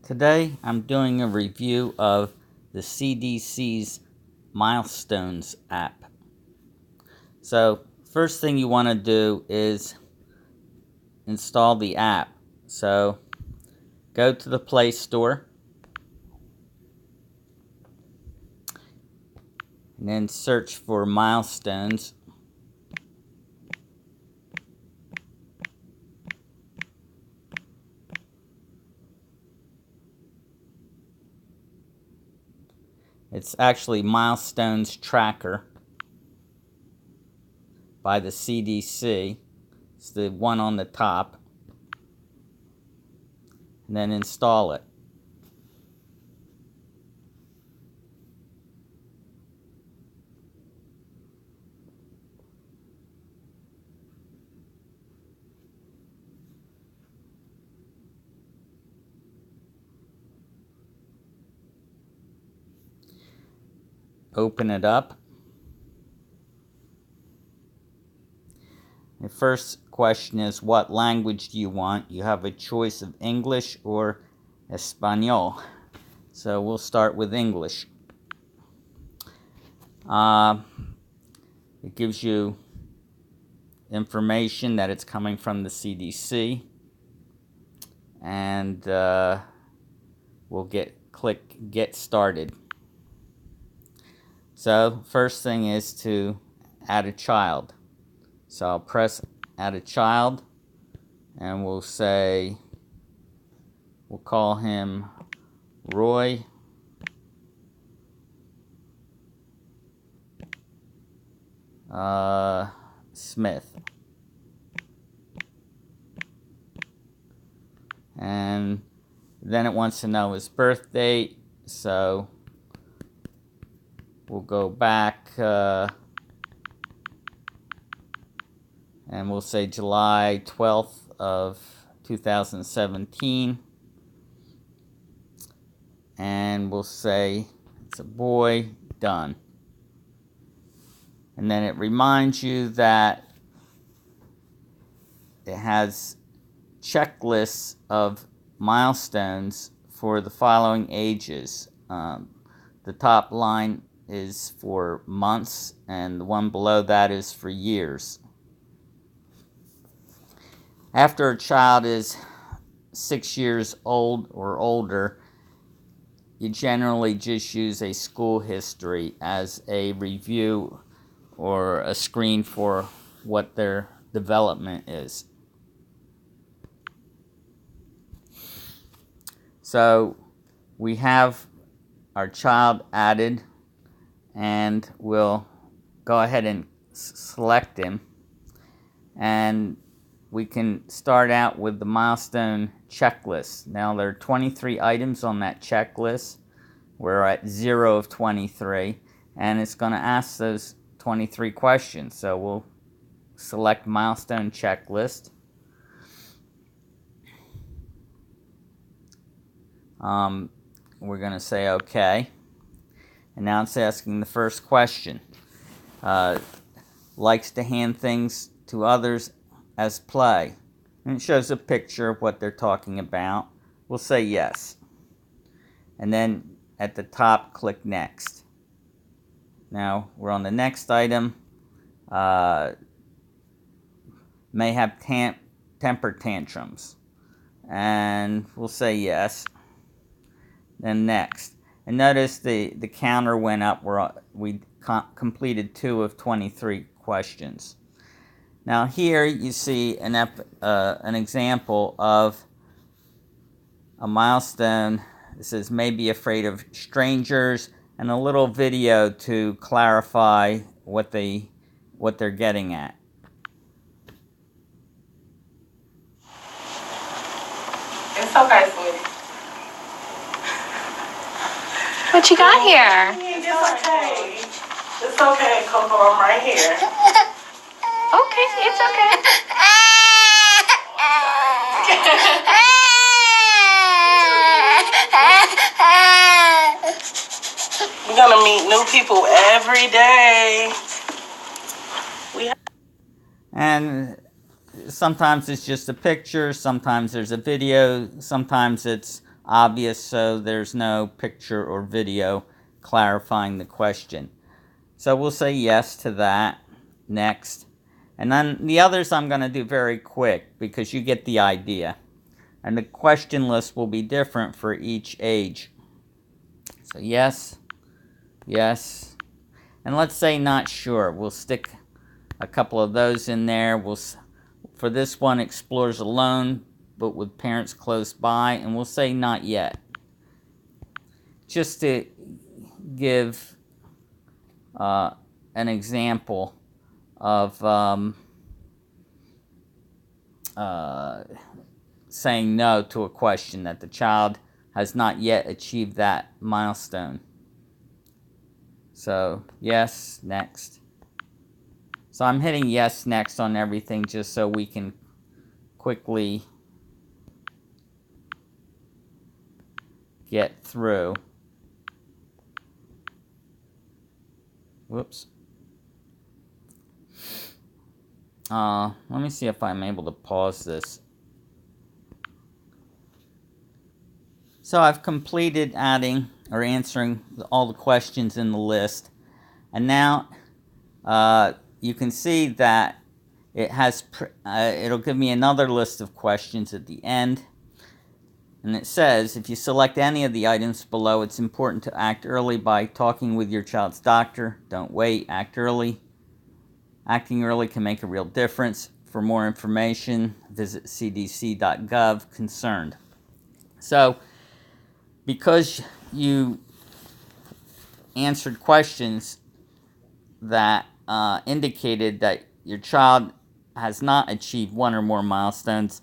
Today I'm doing a review of the CDC's Milestones app. So first thing you want to do is install the app. So go to the Play Store and then search for Milestones. It's actually Milestones Tracker by the CDC. It's the one on the top. And then install it. Open it up. The first question is, what language do you want? You have a choice of English or Espanol. So we'll start with English. It gives you information that it's coming from the CDC. And we'll click Get Started. So first thing is to add a child. So I'll press Add a Child, and we'll call him Roy. Smith. And then it wants to know his birth date, so we'll go back and we'll say July 12th of 2017, and we'll say it's a boy. Done. And then it reminds you that it has checklists of milestones for the following ages. The top line is for months, and the one below that is for years. After a child is 6 years old or older, you generally just use a school history as a review or a screen for what their development is. So we have our child added, and we'll go ahead and select him, and we can start out with the milestone checklist. Now there are 23 items on that checklist. We're at 0 of 23, and it's going to ask those 23 questions. So we'll select milestone checklist. We're going to say OK. And now it's asking the first question. Likes to hand things to others as play. And it shows a picture of what they're talking about. We'll say yes. And then at the top, click Next. Now we're on the next item. May have temper tantrums. And we'll say yes. Then Next. And notice the counter went up. We completed 2 of 23 questions. Now here you see an example of a milestone. It says may be afraid of strangers, and a little video to clarify what they're getting at. It's okay, sweetie. What you got here? It's okay. It's okay, Coco. I'm right here. Okay, it's okay. We're gonna meet new people every day. And sometimes it's just a picture, sometimes there's a video, sometimes it's obvious, so there's no picture or video clarifying the question. So we'll say yes to that. Next. And then the others I'm going to do very quick because you get the idea. And the question list will be different for each age. So yes, yes. And let's say not sure. We'll stick a couple of those in there. For this one, explores alone, but with parents close by. And we'll say not yet. Just to give an example of saying no to a question that the child has not yet achieved that milestone. So, yes, next. So I'm hitting yes, next on everything just so we can quickly get through. Whoops. Let me see if I'm able to pause this. So I've completed adding or answering all the questions in the list. And now you can see that it has it'll give me another list of questions at the end. And it says, if you select any of the items below, it's important to act early by talking with your child's doctor. Don't wait, act early. Acting early can make a real difference. For more information, visit cdc.gov concerned. So, because you answered questions that indicated that your child has not achieved one or more milestones,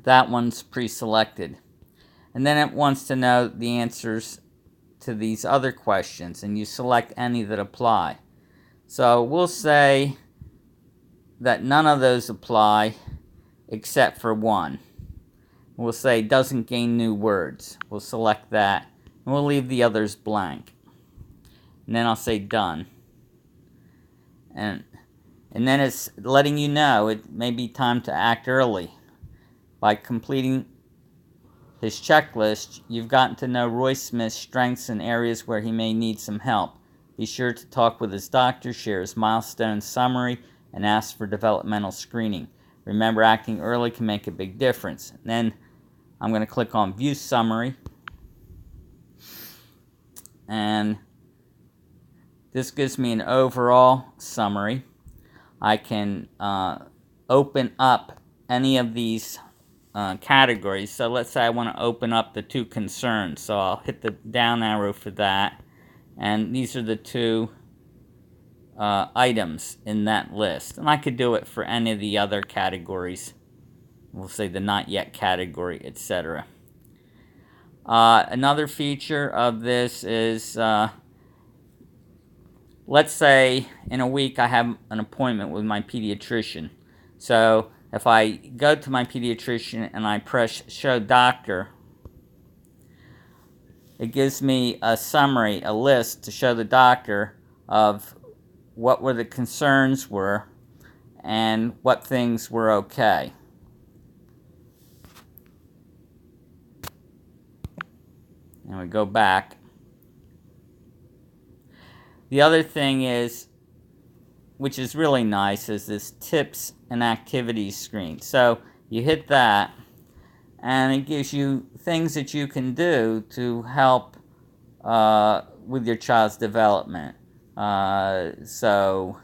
that one's pre-selected. And then it wants to know the answers to these other questions, and you select any that apply. So we'll say that none of those apply except for one. We'll say doesn't gain new words. We'll select that, and we'll leave the others blank. And then I'll say done. And then it's letting you know it may be time to act early. By completing his checklist, you've gotten to know Roy Smith's strengths and areas where he may need some help. Be sure to talk with his doctor, share his milestone summary, and ask for developmental screening. Remember, acting early can make a big difference. And then I'm going to click on View Summary. And this gives me an overall summary. I can open up any of these categories. So let's say I want to open up the two concerns. So I'll hit the down arrow for that. And these are the two items in that list. And I could do it for any of the other categories. We'll say the not yet category, etc. Another feature of this is, let's say in a week I have an appointment with my pediatrician. So if I go to my pediatrician and I press Show Doctor, it gives me a summary, a list to show the doctor of what were the concerns were and what things were okay. And we go back. The other thing is, which is really nice, is this tips and activities screen. So you hit that, and it gives you things that you can do to help with your child's development. So,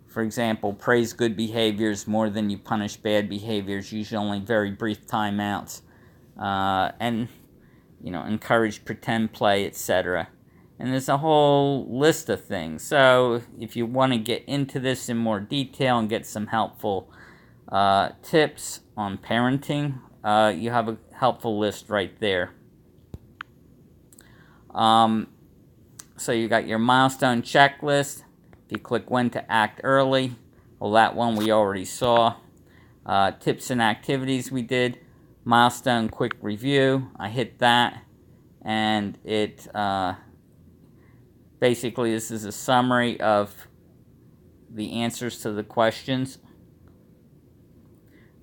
for example, praise good behaviors more than you punish bad behaviors. Usually only very brief timeouts. And, encourage pretend play, etc. And there's a whole list of things. So if you want to get into this in more detail and get some helpful tips on parenting, you have a helpful list right there. So you got your milestone checklist. If you click when to act early, well, that one we already saw. Tips and activities we did. Milestone quick review. I hit that, and it basically, this is a summary of the answers to the questions,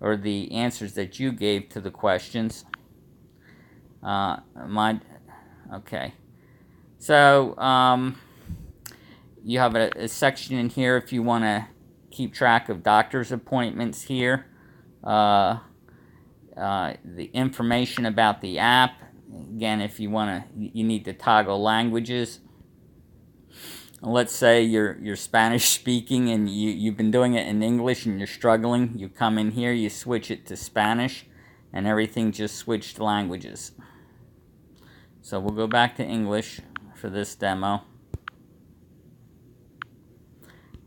or the answers that you gave to the questions. Okay. So, you have a section in here if you want to keep track of doctor's appointments here. The information about the app. Again, if you want to, you need to toggle languages. Let's say you're Spanish speaking and you've been doing it in English and you're struggling. You come in here, you switch it to Spanish, and everything just switched languages. So we'll go back to English for this demo.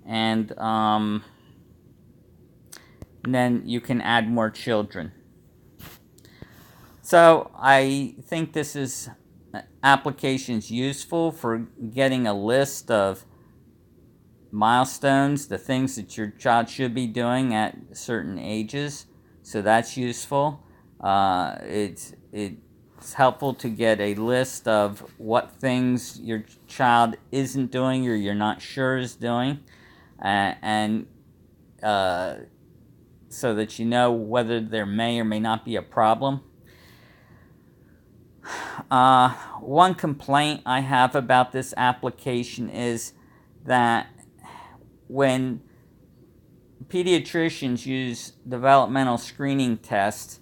And then you can add more children. So I think this is applications useful for getting a list of milestones, the things that your child should be doing at certain ages. So that's useful. It's helpful to get a list of what things your child isn't doing or you're not sure is doing, and so that you know whether there may or may not be a problem. One complaint I have about this application is that when pediatricians use developmental screening tests,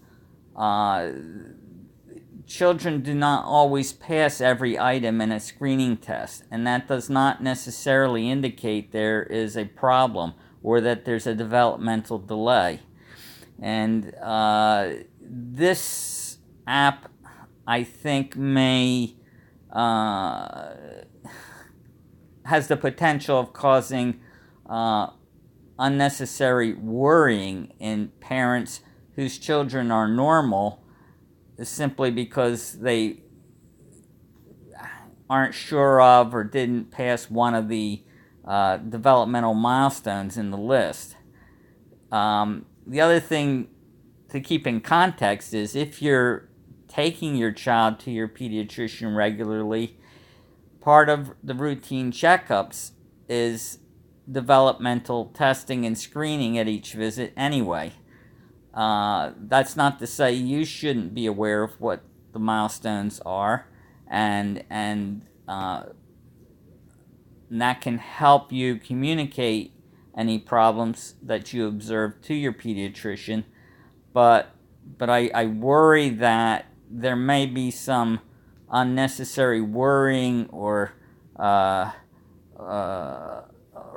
children do not always pass every item in a screening test, and that does not necessarily indicate there is a problem or that there's a developmental delay. And this app, I think, may has the potential of causing unnecessary worrying in parents whose children are normal, simply because they aren't sure of or didn't pass one of the developmental milestones in the list. The other thing to keep in context is if you're taking your child to your pediatrician regularly, part of the routine checkups is developmental testing and screening at each visit anyway. That's not to say you shouldn't be aware of what the milestones are, and that can help you communicate any problems that you observe to your pediatrician. But I worry that there may be some unnecessary worrying or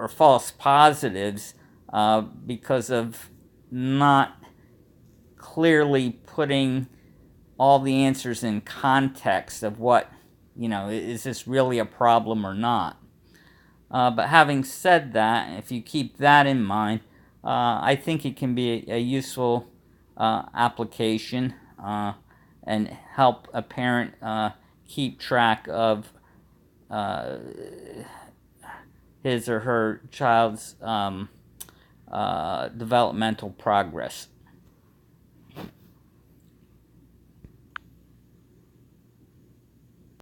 false positives because of not clearly putting all the answers in context of what, is this really a problem or not. But having said that, if you keep that in mind, I think it can be a useful application and help a parent keep track of his or her child's developmental progress.